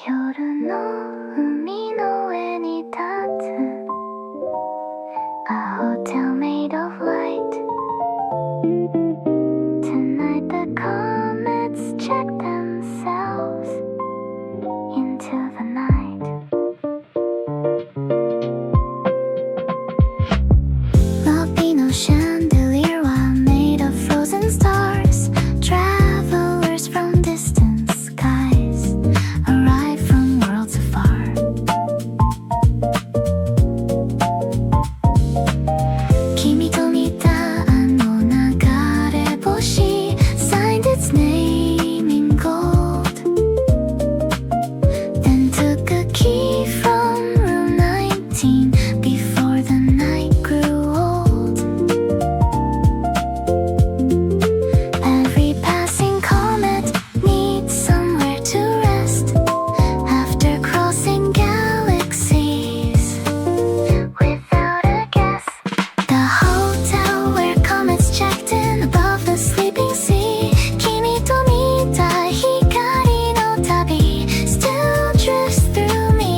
夜の海の上に立つ A hotel made of light. Tonight the comets check themselves into the night. Lobby no chandelier while made of frozen stars. Travelers from distant skies arrive from worlds afar. Kimi to mita ano nagareboshi signed its name in gold. Then took a key from room 19 before the night grew old. Every passing comet needs somewhere to rest after crossing galaxies. Without a guess, the hotel where comets checked in above the sleeping sea. Kimi to mita hikari no tabi still drifts through me.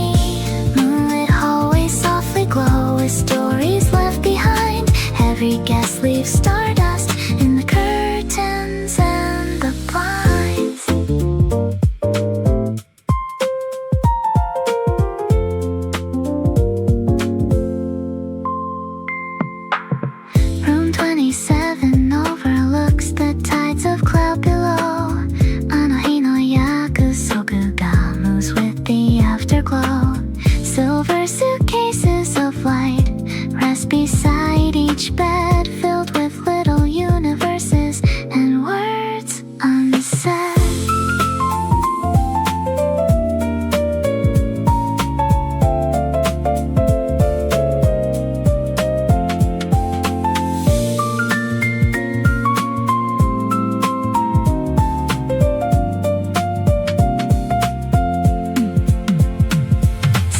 Moonlit hallways softly glow with stories left behind. Every guest leaves stardust in the curtains and the blinds. Room 27 overlooks the tides of cloud below. Anohi no yakusoku ga moves with the afterglow. Silver suitcases of light rest beside each bed, filled with little universes and words unsaid.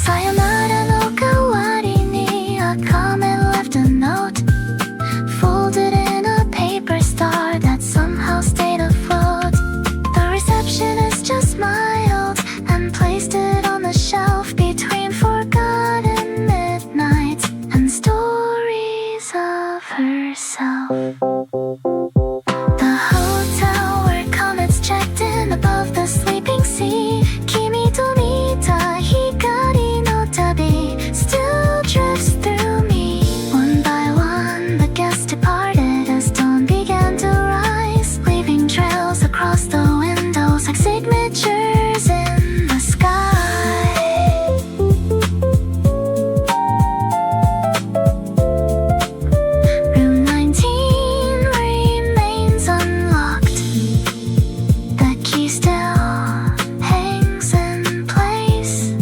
Sayonara no kawari ni a comet left a note, folded in a paper star that somehow stayed afloat. The receptionist just smiled and placed it on the shelf between forgotten midnights and stories of herself. The hotel where comets checked in above the sleeping sea. Kimi to mita hikari no tabi still drifts through me. One by one the guests departed as dawn began to rise, leaving trails across the windows like signatures in the sky. Room 19 remains unlocked. The key still hangs in place.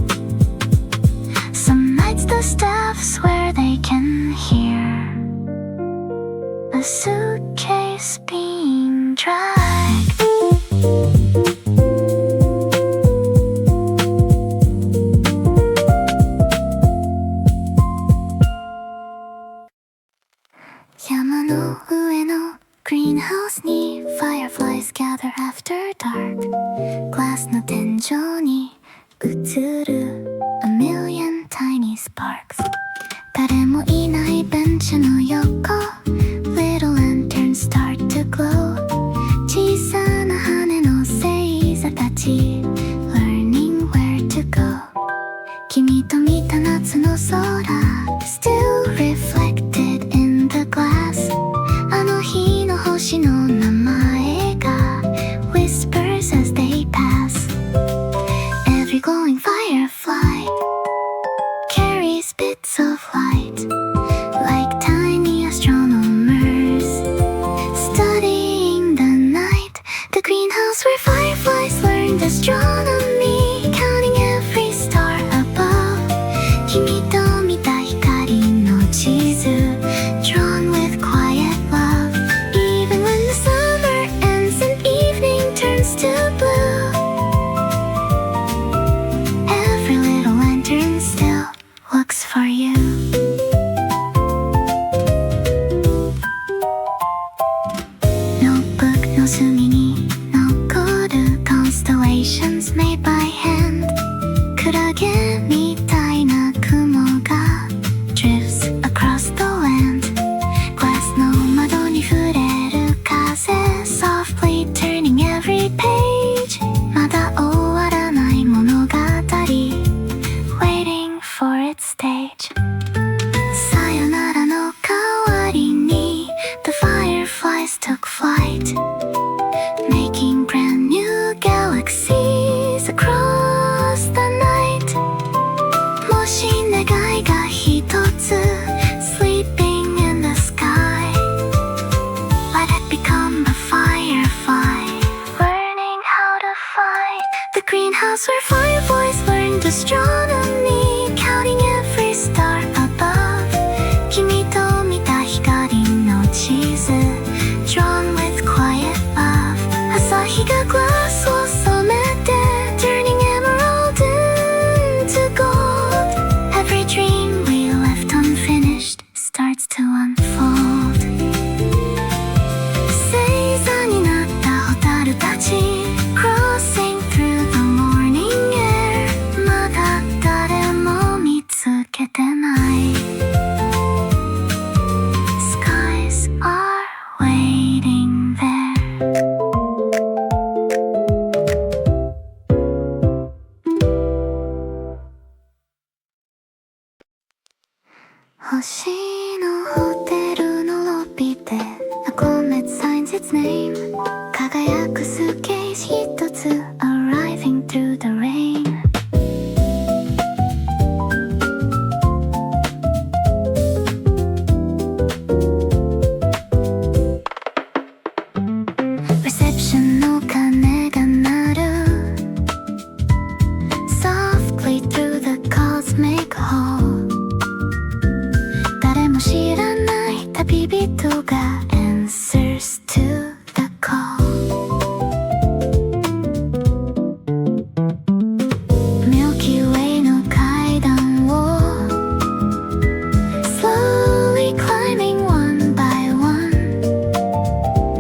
Some nights the staff swear they can hear a suitcase being dragged. Yama no ue no greenhouse ni fireflies gather after dark. Glass no tenjou ni utsuru a million tiny sparks. 誰もいないベンチの横 Little lanterns start to glow. 小さな羽の星座たち Learning where to go. 君と見た夏の空 Still reflected in the glass. あの日の星の名前が Whispers as they pass. Every glowing firefly carries bits of light, like tiny astronomers studying the night. The greenhouse where fireflies learned astronomy, counting every star above. Kimi to mita hikari no chizu, drawn with quiet love. Even when the summer ends and evening turns to blue, every little lantern still looks for you. Notebook no sumi ni nokoru constellations made by hand. greenhouse where fireflies learned astronomy, counting every star above. 君と見た光の地図 drawn with quiet love. 朝日がグラスを染めて turning emerald into gold. Every dream we left unfinished starts to unfold. 星座になった蛍たち crossing through the morning air. まだ誰も見つけてない Skies are waiting there. 星のホテルのロビーで A comet signs its name. 輝くスーケース一つ arriving through the rain. Reception の鐘が鳴る Softly through the cosmic hall. 誰も知らない旅人が answers to the call. Milky Way の階段を slowly climbing one by one.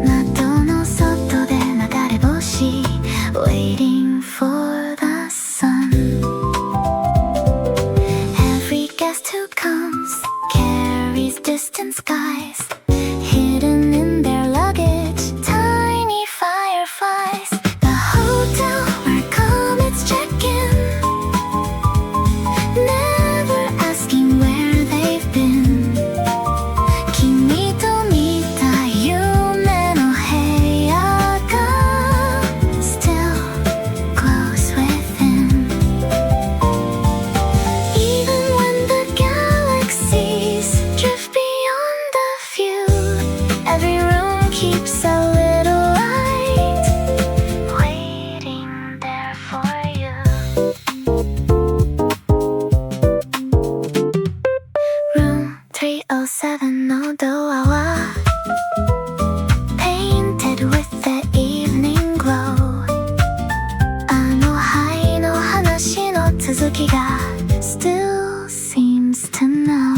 窓の外で流れ星 waiting for the sun. Every guest who comes carries distant skies, hidden in their luggage, tiny fireflies. The hotel where comets check in, never asking where they've been. 君と見た夢の部屋が still glows within. Even when the galaxies drift beyond the view, every room keeps a little light waiting there for you. Room 307のドアは painted with the evening glow. あの灰の話の続きが still seems to know.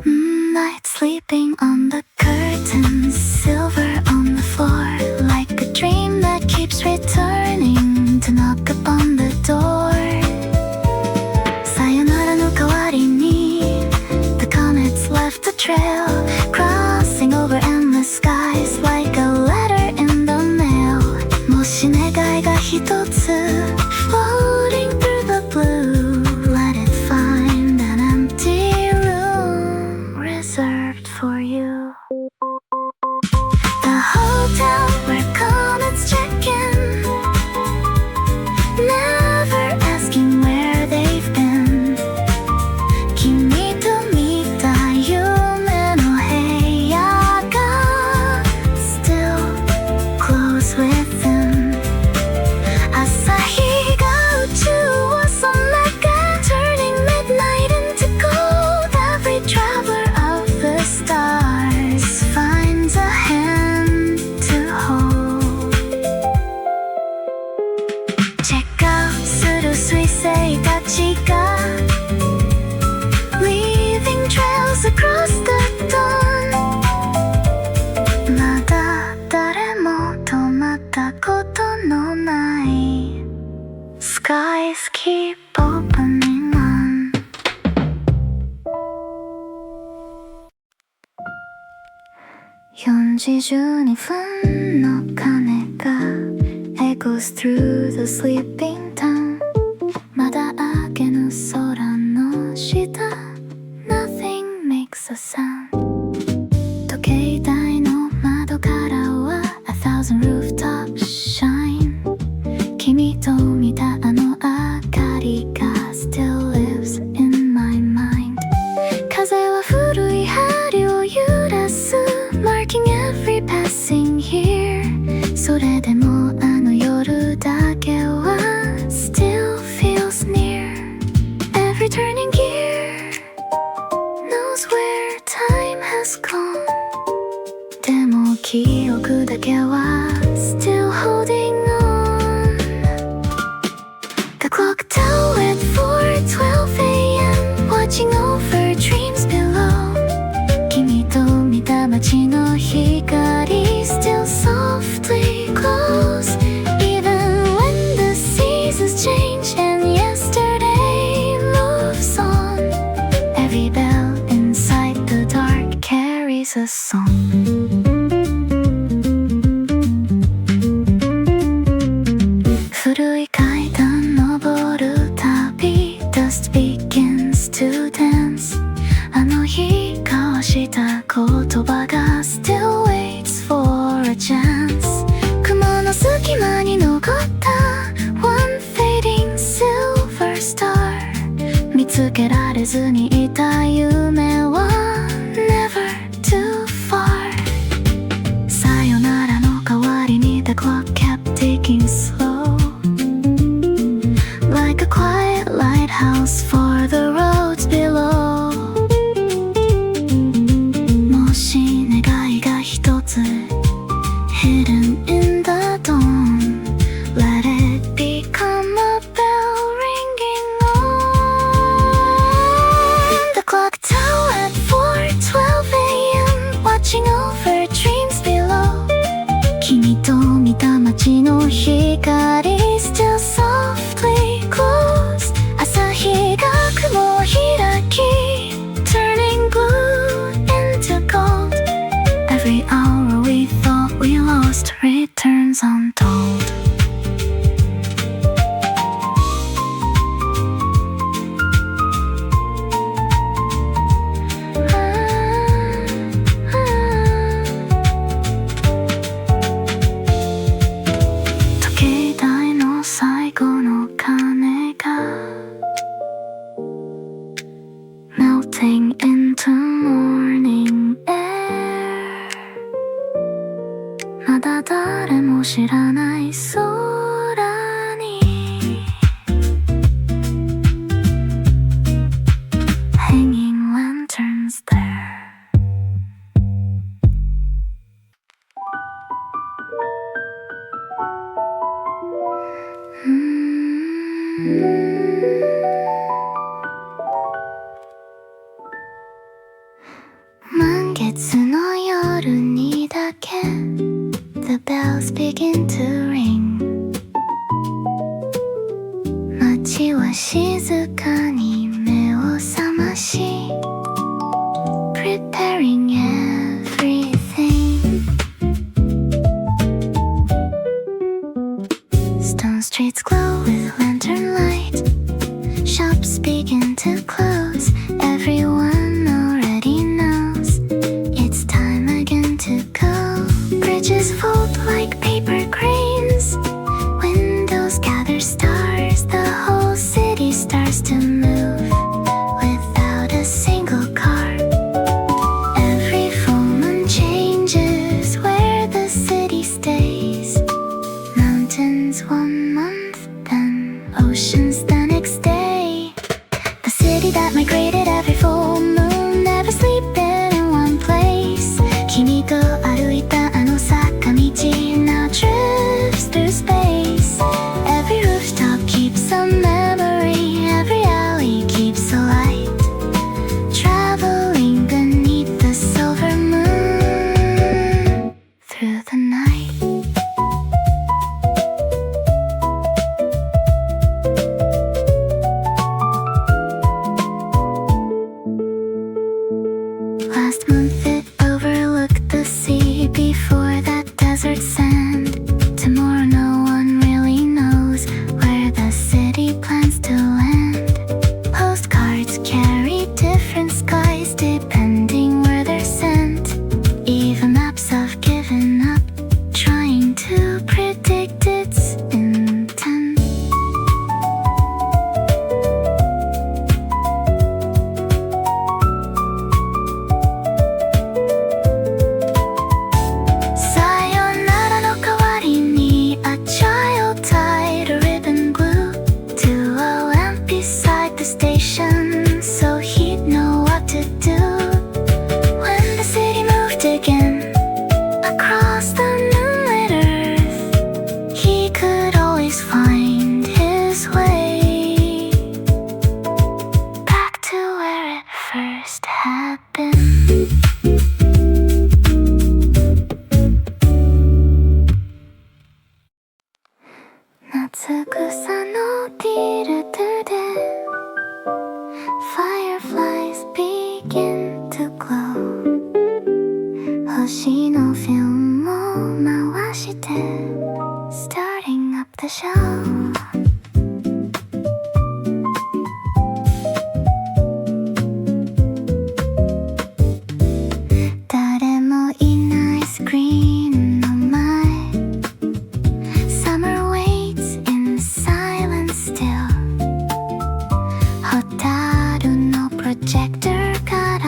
Moonlight sleeping on the curtains, silver on the floor, like a dream that keeps returning to knock upon the door. さよならの代わりに the comets left a trail, crossing over endless skies like a letter in the mail. もし願いが一つ floating through the blue, let it find an empty room reserved for you. The hotel where comets check in, never asking where they've been. 君と見た夢の部屋が still glows within. 朝日が宇宙を染めて turning midnight into gold. Every traveler of the stars finds a hand to hold. Check out する彗星たちが leaving trails across the dawn. まだ誰も止まったことのない Skies keep opening on. 4時12分の鐘が echoes through the sleeping town. まだ明けぬ空の下 Nothing makes a sound. 時計台の窓からは A thousand rooftops shine. 君と見たあの明かりが Still lives in my mind. 風は古い針を揺らす Marking every passing year. それでもあの夜 a song. Furui kaidan noboru tabi, dust begins to dance. あの日交わした言葉が still waits for a chance. 雲の隙間に残った one fading silver star. 見つけられずにいた夢は never too far. さよならの代わりに the clock kept ticking slow, like a quiet lighthouse for the roads below. もし願いが一つ hidden in the dawn, let it become a bell ringing on. The clock tower at 4:12 a.m. watching over dreams below. 君と見た街の光 still softly glows. 朝日が雲を開き turning blue into gold. Every hour we thought we lost returns untold. Melting into morning air. まだ誰も知らない空に Hanging lanterns there. 만개츠の夜にだけ The bells begin to ring. 街は静かに目を覚まし Preparing everything. Stone streets glow with lantern light. Shops begin to close. Everyone already knows it's time again to go. Bridges fold like paper cranes. Windows gather stars. The whole city starts to move without a single car. Every full moon changes where the city stays. Mountains 1 month, then oceans the next day. The city that migrated every full moon, never sleeping in one place. 君と歩いたあの坂道 now drifts through space. Every rooftop keeps a memory, every alley keeps a light. Traveling beneath the silver moon through the night. Last month it overlooked the sea. Before that desert sand. Tomorrow no one really knows where the city plans to land. Postcards carry different skies depending where they're sent. Even maps have given up trying to predict its intent. Sayonara no kawari ni a child tied a ribbon glue to a lamp beside the station so he'd know what to do. When the city moved again across the moonlit earth, he could always find his way back to where it first had been. Natsukusa no fieldで Fireflies begin to glow. 昔のフィルムを回して Starting up the show誰もいないスクリーンの前 Summer waits in silence still ホタルのプロジェクターから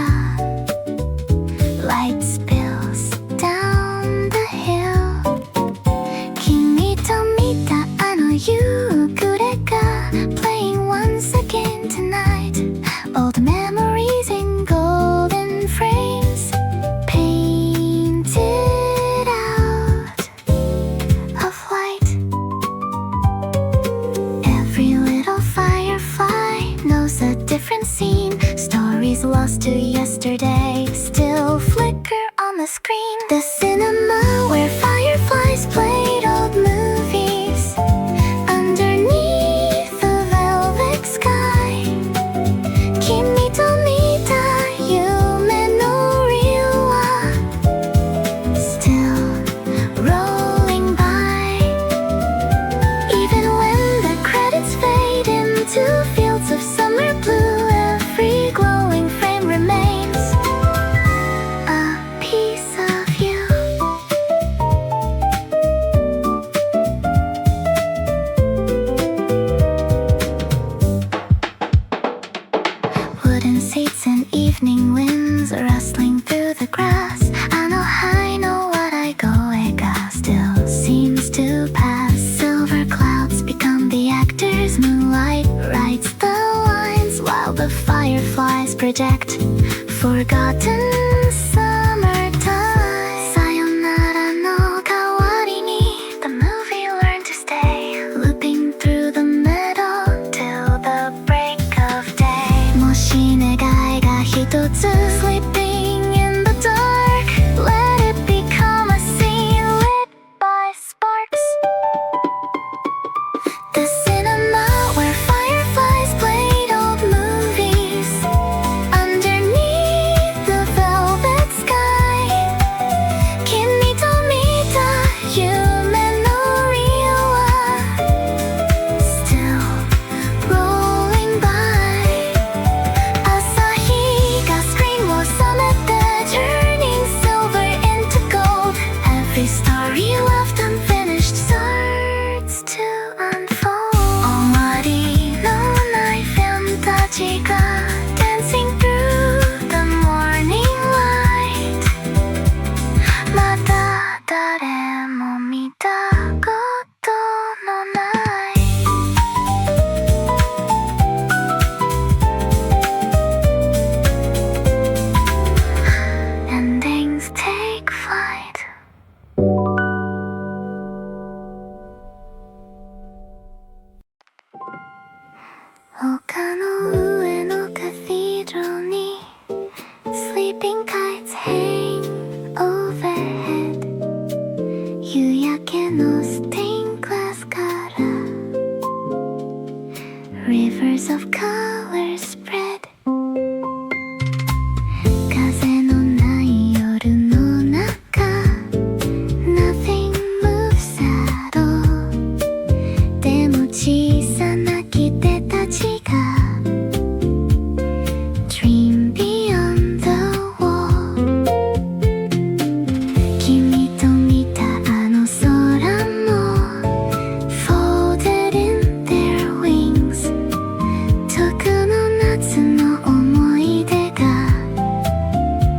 Light spills down the hill 君と見たあの夕暮れが Playing once again tonight Old memories in golden frames Painted out of white Every little firefly knows a different scene Stories lost to yesterday Still flicker on the screen The cinema where fireflies played old movies Underneath the velvet sky 君と見た夢のリールは Still rolling by Even when the credits fade into fields of summer blue Every glowing frame remains a piece of you Wooden seats and evening winds rustling through the grass I know I know what I go still seems to pass Silver clouds become the actors Moonlight writes the lines While the fireflies project Forgotten summertime Sayonara no kawari ni The movie learned to stay Looping through the middle Till the break of day もし願いが一つ Sleeping in the dark Let it become a scene Lit by sparks The cinema where fireflies played old movies Underneath the velvet sky 君と見た夢のリールは Still rolling by 朝日がスクリーンを染めて Turning silver into gold Every story left unfinished starts to unfold 終わりのないフィルムたちが Dancing through the morning light まだ誰も見たことのない Endings take flight丘の上のカティドラルに Sleeping kites hang overhead 夕焼けのステイングラスから Rivers of color spread 風のない夜の中 Nothing moves at all でも小さな木手たちが Dream beyond the wall 君と見たあの空も Folded in their wings 遠くの夏の思い出が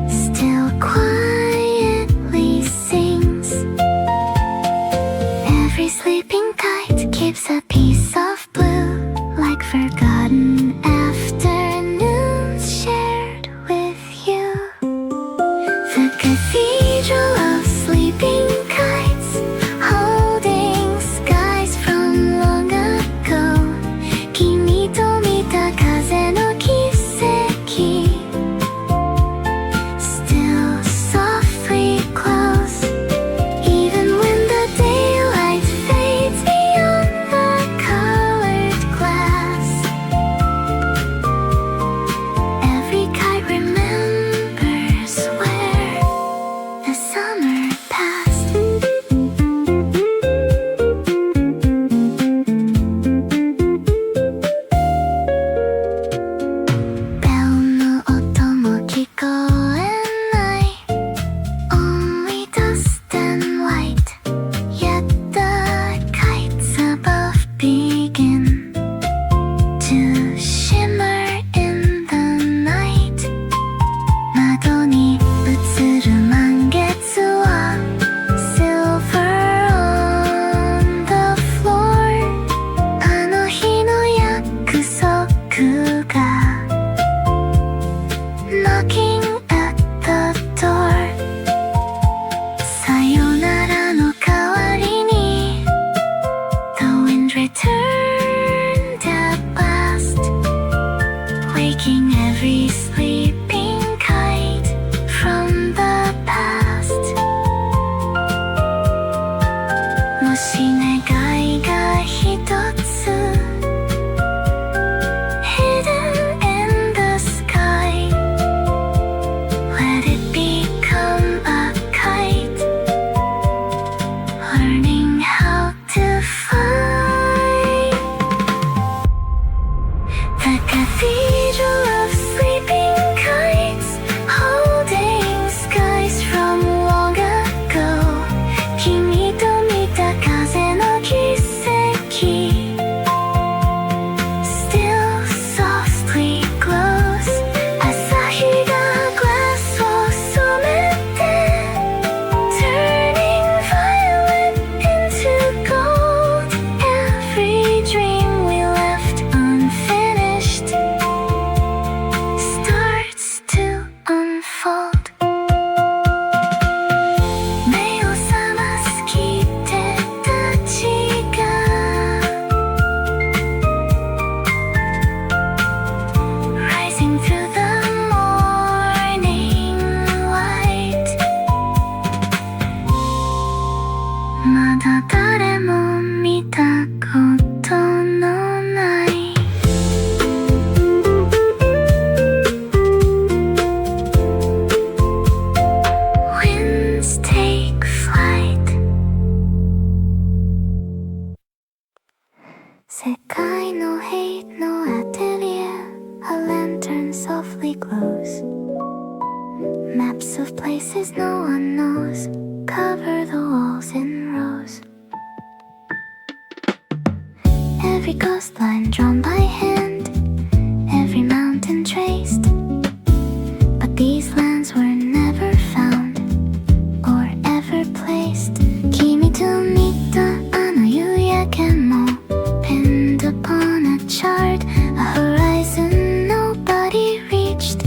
Still quietly sings Every sleeping kite keeps a piece of blue Like forgotten afternoons shared with you The cathedral of sleeping kites Holding skies from long ago 君と見た風の奇跡 Still softly close Even when the daylight fades beyond the begin to shimmer in the night 窓に映る満月は Silver on the floor あの日の約束が Knocking at the door さよならの代わりに The wind returned at last Waking every sleeping kite from the past もし願いが一つ Hidden in the sky Let it become a kite Learning how to fly The cathedral of sleeping kites Holding skies from long ago 君と見た風の軌跡 Still softly glows 朝日がグラスを染めて Turning violet into gold Every dream we left unfinished Starts to unfold 目を覚ます切手たちが Rising through the morning light まだ誰も見たことのない Winds take flight 世界の hate のアテリエ A lantern softly glows Maps of places no one knows Cover the walls in rows Every coastline drawn by hand Every mountain traced But these lands were never found Or ever placed 君と見たあの夕焼けも Pinned upon a chart A horizon nobody reached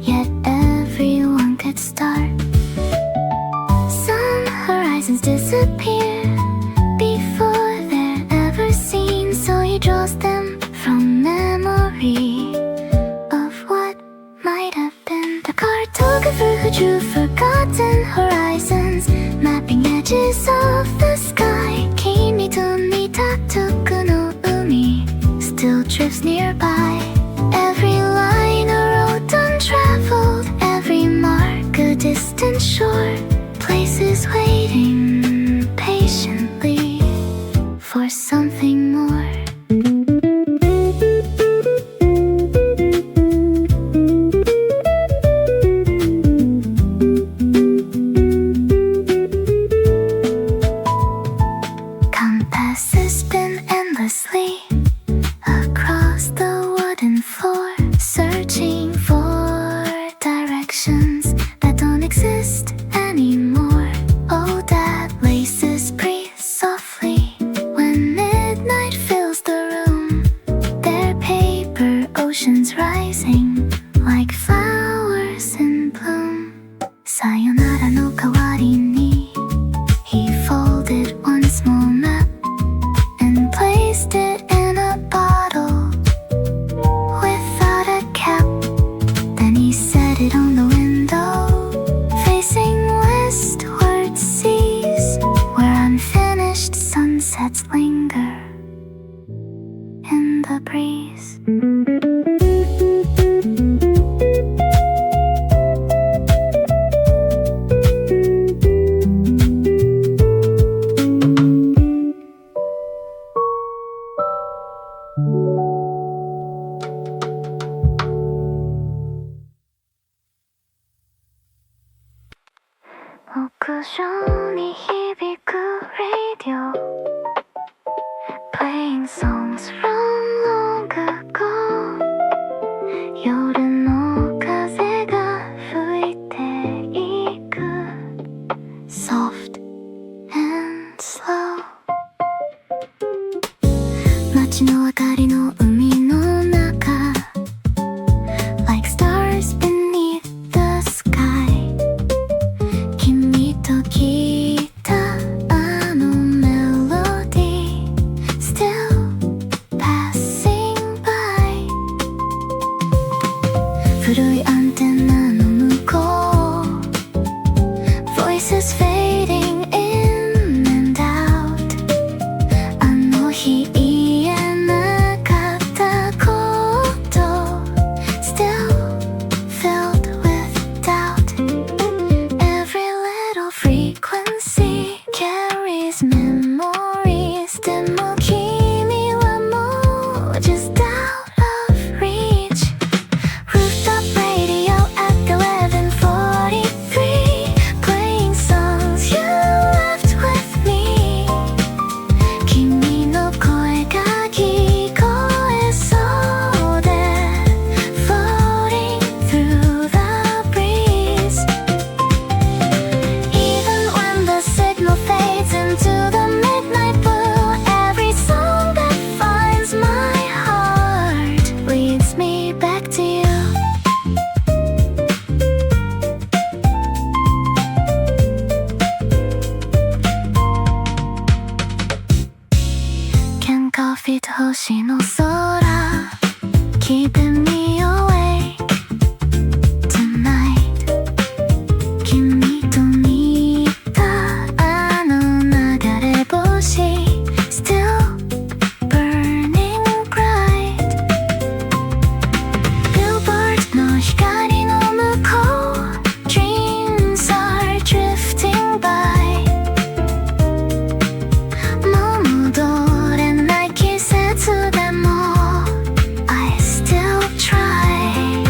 Yet everyone could start Some horizons disappear Before they're ever seen So he draws them from memory Of what might have been The cartographer who drew forgotten horizons Mapping edges of the sky 君と見た遠くの海 Still drifts nearby Every line a road untraveled Every mark a distant shore Places waiting patiently For something more Compasses spin endlessly Across the wooden floor Searching for directions That don't exist anymore Oh, that laces breathe softly When midnight fills the room Their paper oceans rising Like flowers in bloom さよならの代わりに He folded one small map And placed it in a bottle Without a cap Then he set it on the window Facing westward seas Where unfinished sunsets linger In the breeze屋上に響く radio Play Playing songs from long ago 夜の風が吹いていく Soft and slow 街の明かりの海の中 Like stars beneath the sky 君と聞いたあのメロディー Still passing by 古いアンテナの向こう Voices fading in and out あの日言えなかったこと Still filled with doubt Every little frequency carries memories でも君はもう just out of reach Rooftop radio at 11:43 Playing songs you left with me 君の声が聞こえそうで Floating through the breeze Even when the signal fades into the midnight blue Every song that finds my heart leads me back to you Can coffee と星の空 Keeping me awake tonight 君と似たあの流れ星 Still burning bright Billboard の光の向こう Dreams are drifting by もう戻れない季節でも I still try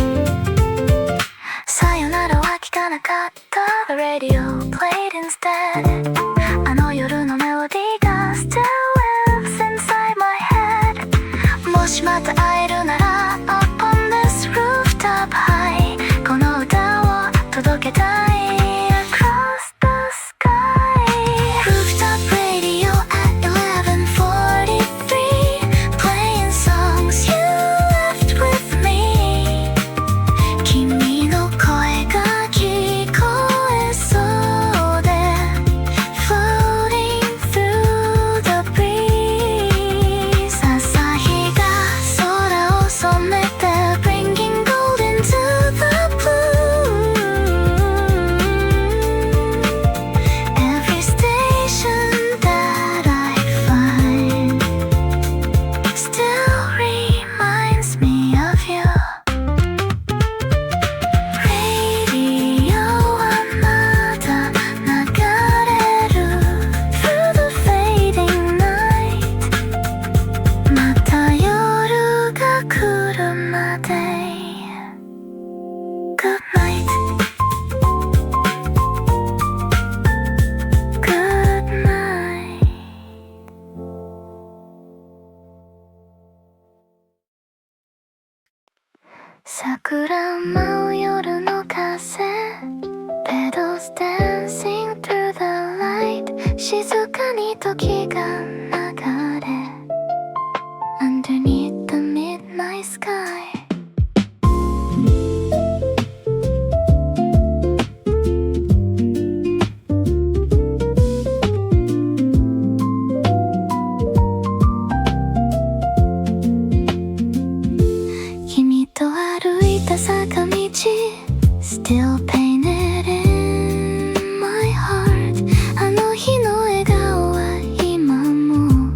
さよならは聞かなかった The radio played instead あの夜のメロディーが Still lives inside my head もしまた会えるなら Up on this rooftop high この歌を届けたい Across the sky Rooftop radio at 11:43 Playing songs you left with me 君の声が聞こえそうで Floating through the breeze 朝日が空を染めて Bringing gold into the blue Every station that I find Still reminds me of you Radio はまだ流れる Through the fading night また夜が来るまで Good night Good night 桜舞う夜の風 Petals dancing through the light 静かに時が流れ Underneath the midnight sky君と歩いた坂道 Still painted in my heart あの日の笑顔は今も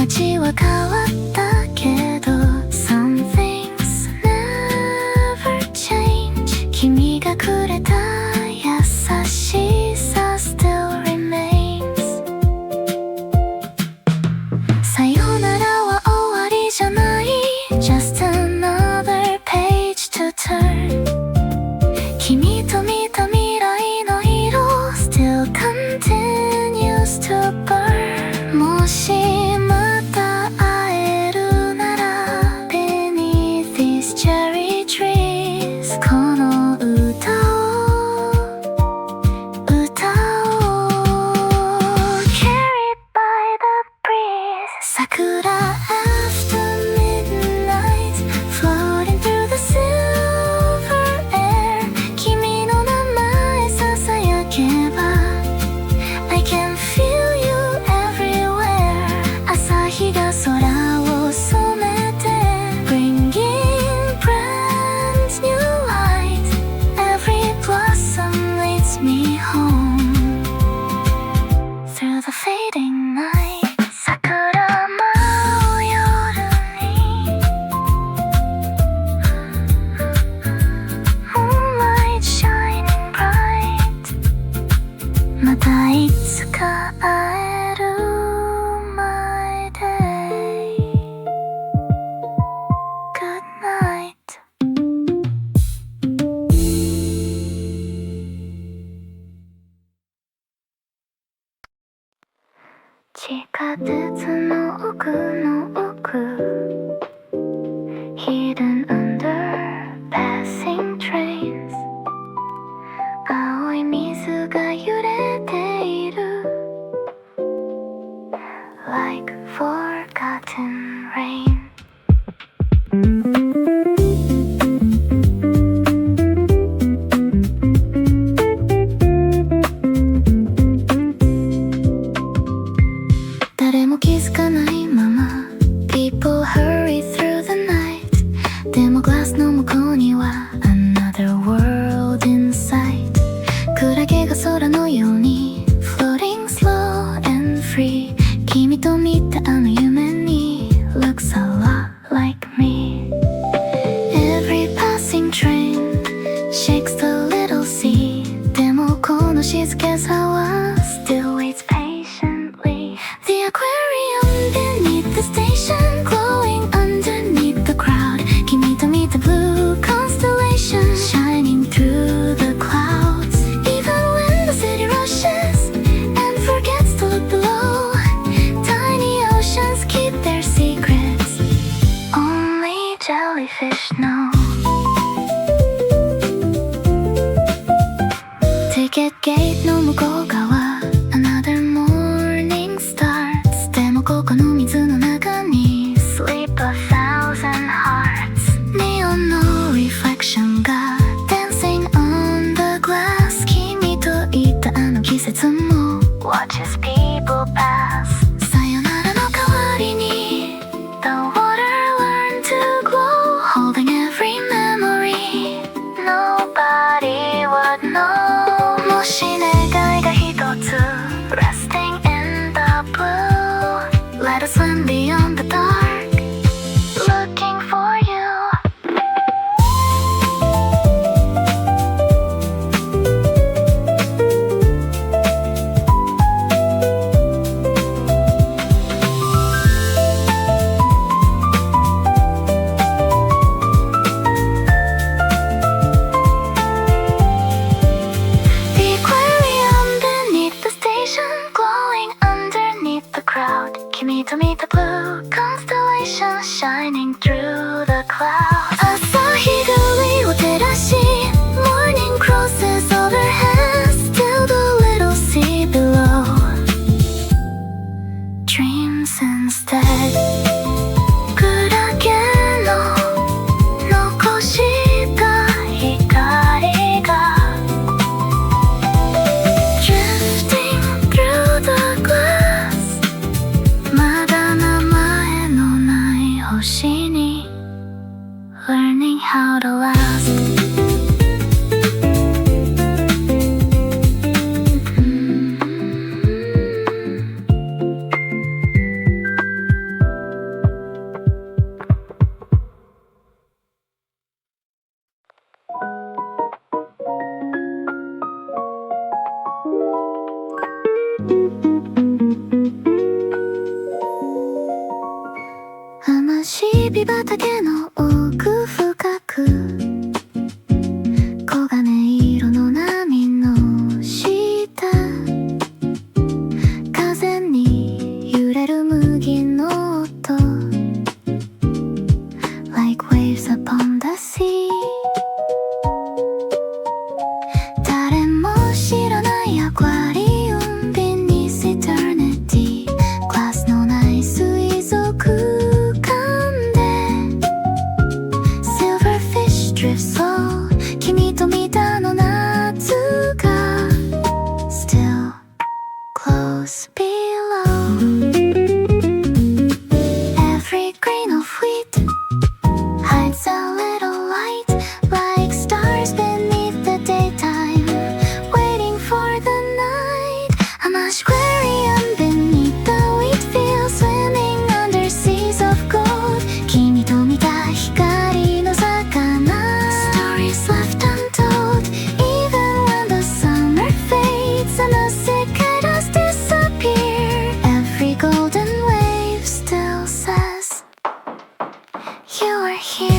街は変わったけど Some things never change 君がくれた優しさ still remains さよならは終わりじゃない Just another page to turn 君と見た未来の色 Still continues to burn もしまた会えるなら Beneath these cherry trees この歌を歌おう Carried by the breeze 桜 after midnight Floating through the silver air 君の名前ささやけば I can feel you everywhere 朝日が空を染めて Bringing brand new light Every blossom leads me home Through the fading night 桜舞う夜に Moonlight shining bright またいつか会える My day Good night 地下鉄の奥の奥 Hidden under passing trains 青い水が揺れている Like forgotten rain 誰も気づかないまま People hurry through the night でもグラスの向こうには Another world in sight クラゲが空のように Floating slow and free 君と見たあの夢に Looks a lot like me Every passing train Shakes the little sea でもこの静けさは Still waits patiently The aquarium beneath the station Glowing underneath the crowd 君と見た blue constellation Shining through the clouds Even when the city rushes And forgets to look below Tiny oceans keep their secrets Only jellyfish know Ticket gate の向こう側 Another morning starts でもここの水の中に Sleep a thousand hearts Neon の reflection が Dancing on the glass 君といたあの季節も Watch as people pass さよならの代わりに The water learned to glow Holding every memory Nobody would know もし願いが一つ Resting in the blue Let us swim beyond the dark Looking for you The aquarium beneath the station Glowing underneath the crowd 君と見た blue constellation Shining through the clouds 朝日が上を照らし Morning crosses overhead Still the little sea below Dreams instead クラゲの残した光が Drifting through the glass まだ名前のない星に Learning how to last ビ畑の奥深く黄金色の波の下風に揺れる麦の音 Like waves upon the sea 誰も知らないアクアリウム Beneath eternity グラスのない水族館で Silverfish drift slow 君と見たの夏が Still close below Every grain of wheat hides a little light Like stars beneath the daytime Waiting for the night I'm a aquarium beneath the wheat field Swimming under seas of gold 君と見た光の魚 Stories left untold Even when the summer fades And the cicadas disappear Every golden wave still says You are here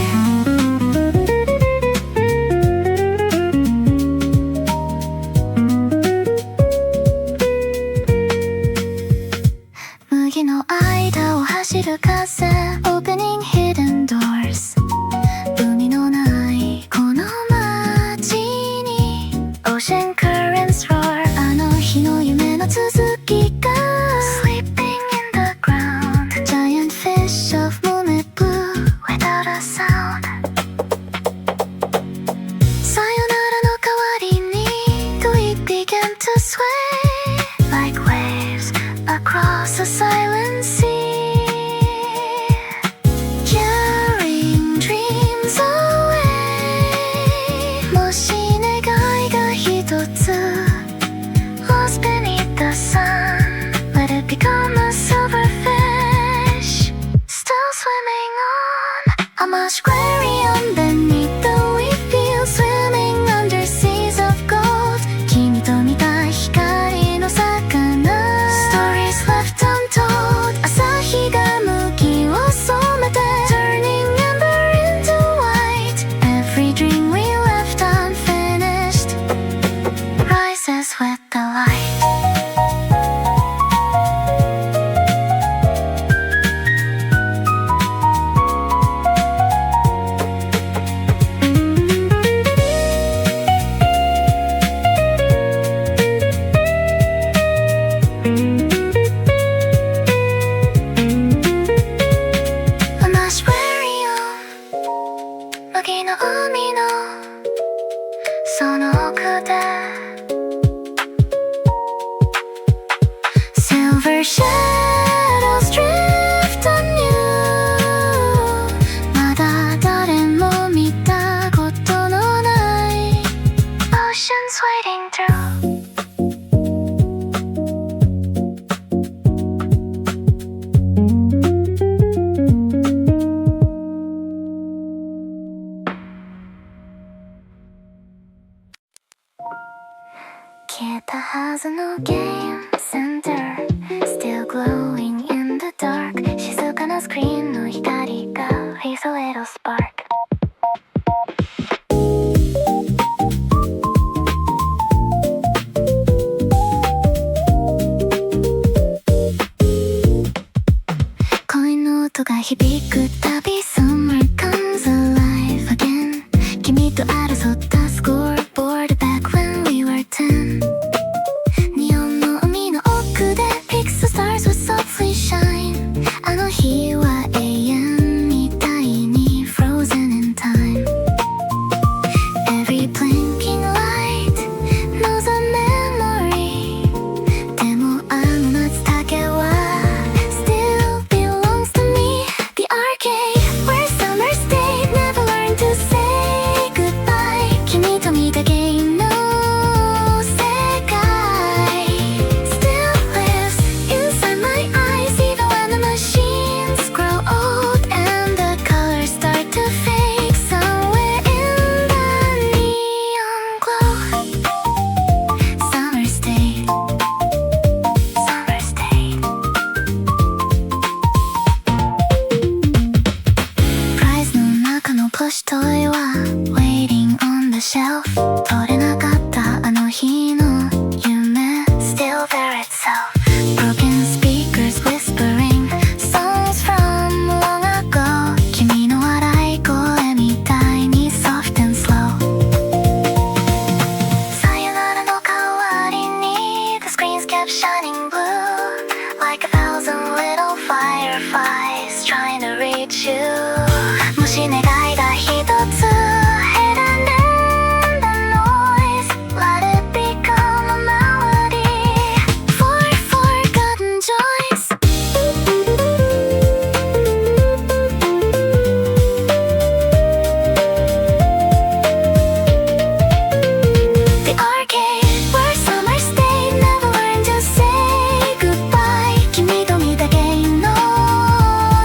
麦の間を走る風 Opening hidden doors 海のないこの街に Ocean currents roar あの日の夢の続きが Sleeping in the ground Giant fish of moonlit blue Without a sound さよならの代わりに We began to sway Like waves across a silent sea Carrying dreams away もし願いが一つ Lost beneath the sun Let it become a silverfish Still swimming on I'm a aquarium beneath the wheat field Swimming under seas of gold 君と見た光の魚 Stories left untold 朝日が麦を染めて Turning amber into white Every dream we left unfinished Rises with the light I'm a aquarium 麦の海のその奥で Silver shadows drift on you まだ誰も見たことのない Oceans wading through消えたはずのゲームセンター Still glowing in the dark 静かなスクリーンの光が Leaves a little spark恋の音が響くたび Summer comes alive again 君と争ったスコアボード Back when we were 10日本の海の奥で Picks the stars would softly shine あの日は永遠みたいに Frozen in time Every blinking light knows a memory でもあの夏だけは Still belongs to me The arcade where fireflies trying to reach you もし願いが一つ Hidden in the noise Let it become a melody For forgotten joys The arcade where summer stayed Never learned to say goodbye 君と見だけの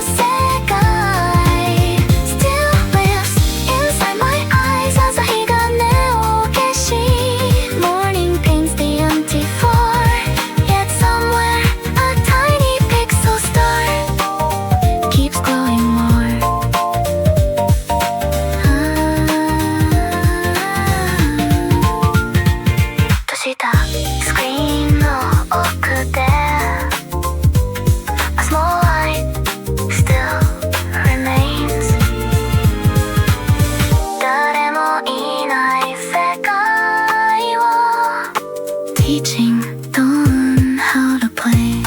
世界 Still lives inside my eyes 朝日が根を消し Morning paints the empty floor Yet somewhere a tiny pixel star Keeps glowing more閉じたスクリーンの奥で A small light still remains 誰もいない世界を Teaching Dawn how to play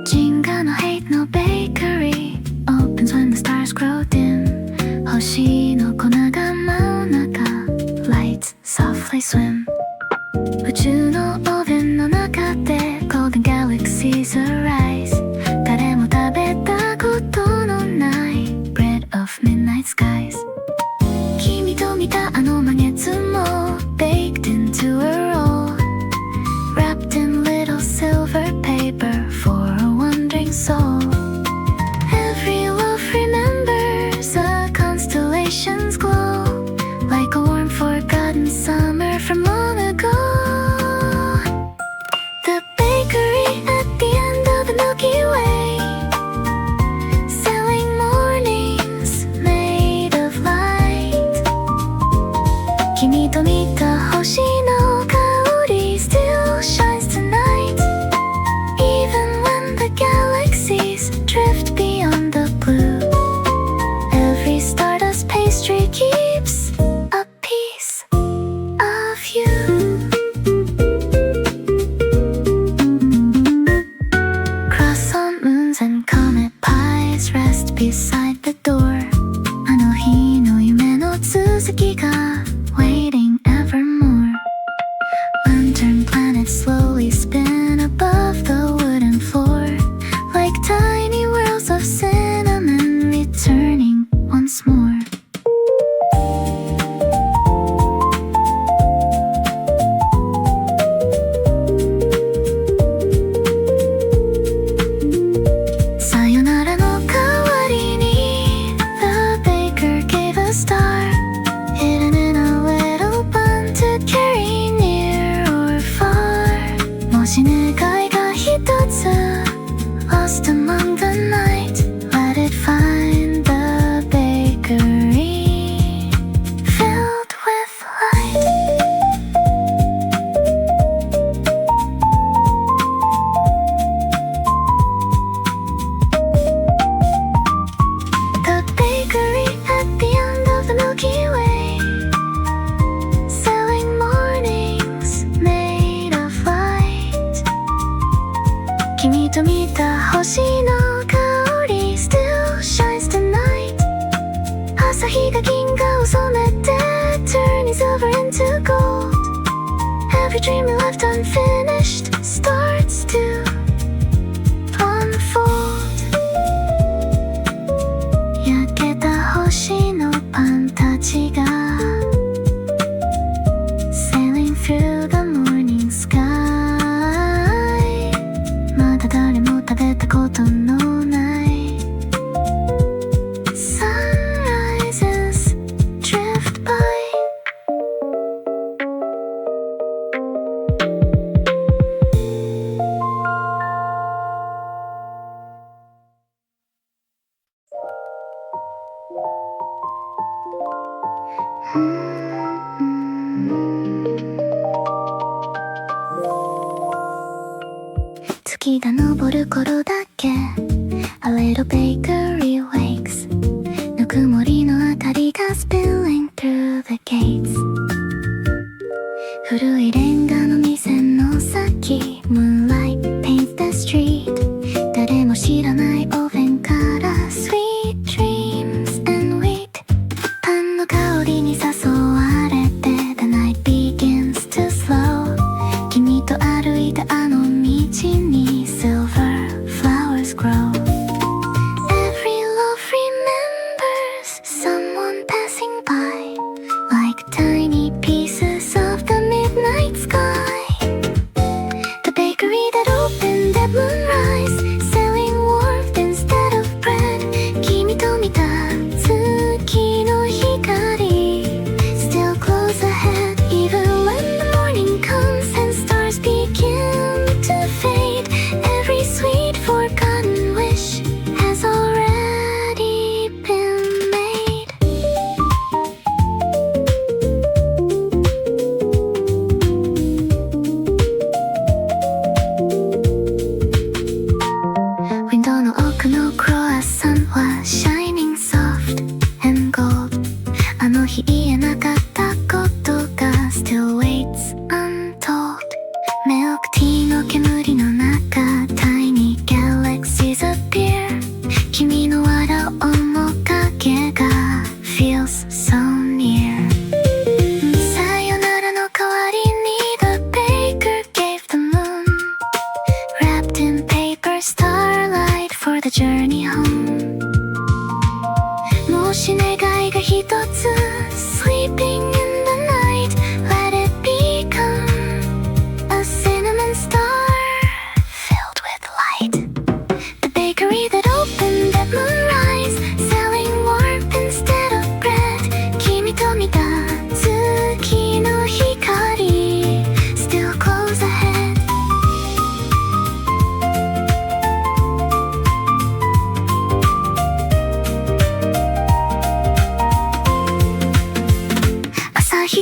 Jinga no hate no bakery Opens when the stars grow dim 星の粉が真ん中 Lights softly swim 宇宙のオーブンの中で Golden galaxies arise 誰も食べたことのない Bread of midnight skies 君と見たあの満月も Baked into a roll Wrapped in little silver paper For a wandering soul Every loaf remembers A constellation's glow Like a warm forgotten summer from long ago The bakery at the end of the Milky Way Selling mornings made of light 君と見た星の香り Still shines tonight Even when the galaxies drift beyond the blue Every stardust pastry keeps a piece of you Croissant moons and comet pies Rest beside the door あの日の夢の続きが Waiting evermore Lantern planets slowly spin above the wooden floor Like tiny whirls of cinnamon returning once more Sayonara no kawari ni The baker gave a star Hidden in a little bun to carry near or far もし願いが一つ Lost among the night Let it find the bakery Filled with light The bakery at the end of the Milky Way Selling mornings made of light 君と見た星の香り Still shines tonight 朝日が銀河を染めて Turning silver into gold Every dream we left unfinished Starts to unfold 焼けた星のパンたちが Sailing through the morning sky まだ誰も食べたことのない Sunrises drift by月が昇る頃だけ A little bakery wait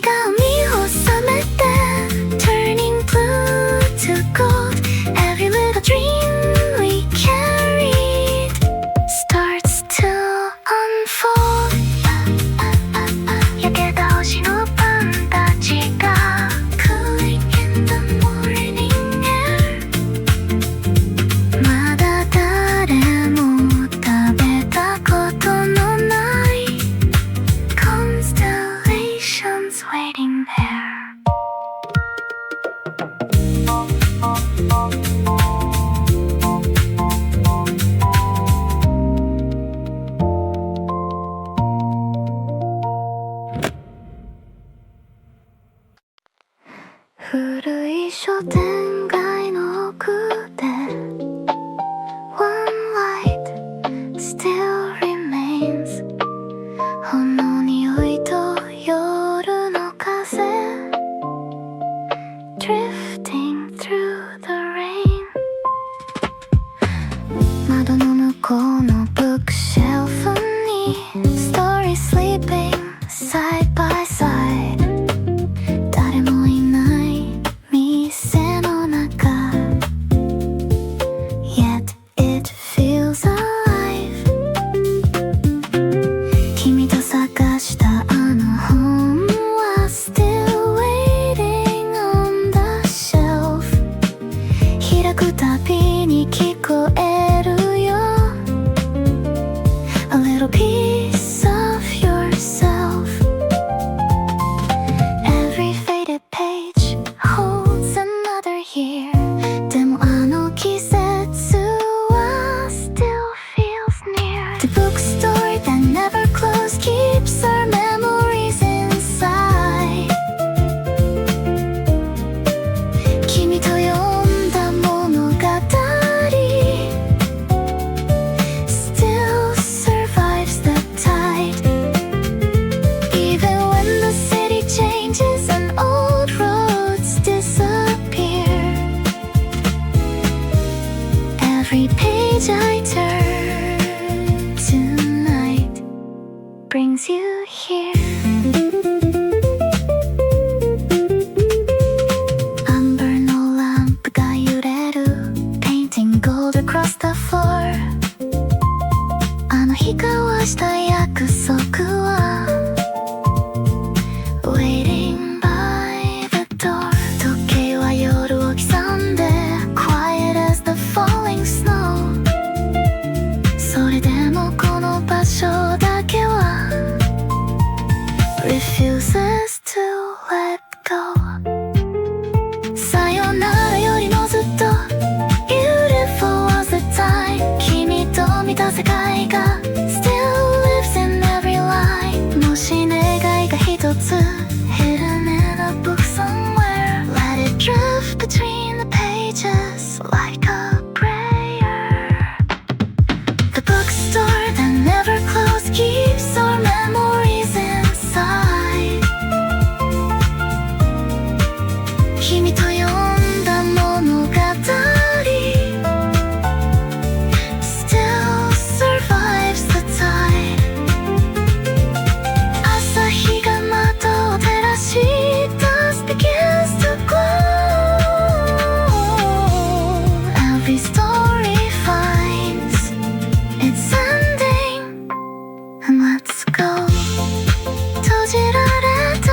が海を覚めて Turning blue to gold Every little dream we carried Starts to unfold 焼けた星のパンたちが Cooling in the morning air まだ誰も食べたことのない Constellations waiting there古い商店街の奥で One light still remains 炎匂いと夜の風 Drifting through the rain 窓の向こうのブックシェルフに Story sleeping side by side 誰もいない店の中 Yet it feels alive 君と探したあの本は Still waiting on the shelf 開くたびに聞こえるよ A little piece of yourself Every faded page holds another year でもあの季節は Still feels near The bookstore that never closed keeps our memories inside 君と読んだ物語 Still survives the tide Even when the city changes and old roads disappear Every page I turn tonight brings you here Amber のランプが揺れる Painting gold across the floor あの日交わした約束は Waiting by the door 時計は夜を刻んで Quiet as the falling snow それでもこの場所だけは Refuses to let go さよならよりもずっと Beautiful was the time 君と見た世界が Still lives in every line もし願いが一つ Hidden in a book somewhere Let it drift between the pages Like a prayer The bookstore that never closed Keeps our memories inside 君と読んだ物語 Still survives the tide 朝日が窓を照らし Dusk begins to glow Every story finds its ending And let's go 閉じられた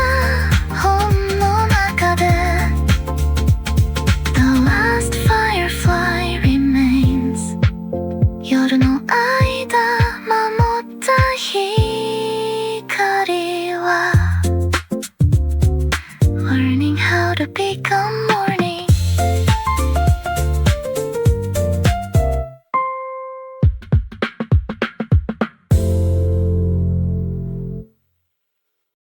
本の中で The last firefly remains 夜の間守った光は Learning how to become more